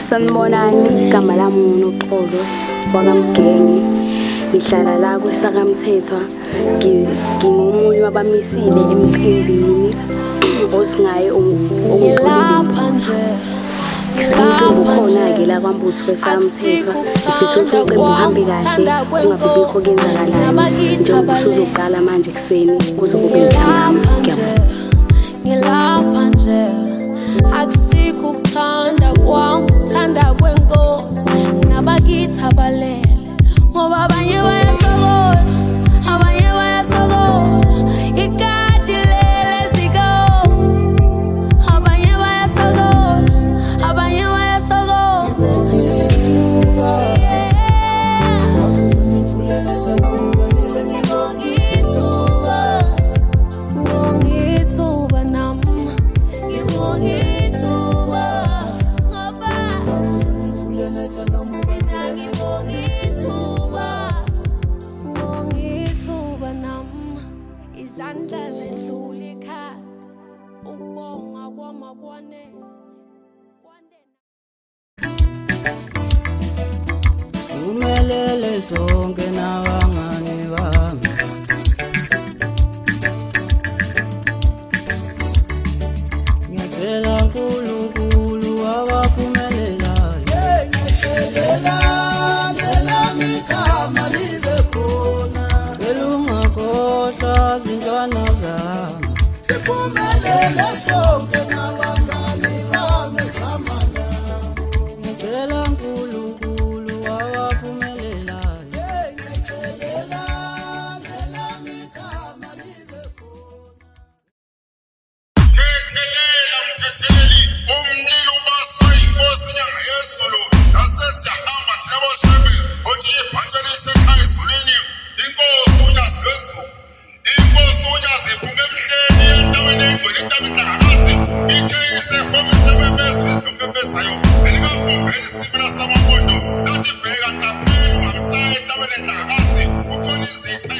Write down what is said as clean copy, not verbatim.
Sanibonani, igama lami nguNoxolo wakamgenge. Ngihlala la kweSakamthethwa. Ngingomunye wabamisile emcimbini osingaye ngilapha nje khona-ke la kwaMbuthi kweSakamthethwa. Ngifisa ukuthi umcimbi uhambe kahle, kungabibikho kuyenzakalayo. Njengoba usuzoqala manje ekuseni kuze kube ntambama. Ngilapha nje akusikho ukuthanda kwami, uthanda kwenkosi nabakithi abalele, ngoba abanye bayasokola, abanye bayasokola, ikati lele siko, abanye bayasokola, abanye bayasokola. Izandla zedlula ikhanda, ukubonga kwami akwanele. Umelele sonke nabangani bami, ngiyacela uNkulunkulu abaphumelelayo, ngelami igama libe khona, cela ungakhohlwa zintwana zami, siphumelele sonke nabangani bami samana, ngicela uNkulunkulu abaphumelelayo, ngelami igama libe khona. Thethelela mthetheleli, umlilo ubaswa inkosi nyanga yezulu, nasesiyahamba thina boshebe othi ibhatshelise ekhaya ezulwini. Inkosi unyazi lwezulu, inkosi unyazi iphume emhleni entabeni eyingcwele, intaba ihlangakazi ithe isehomisa bebezwe izinobebezayo elikagombela isitimela samamondo lathi bheka qaphela ungamsaya entabeni ehlangakazi kukhona izitha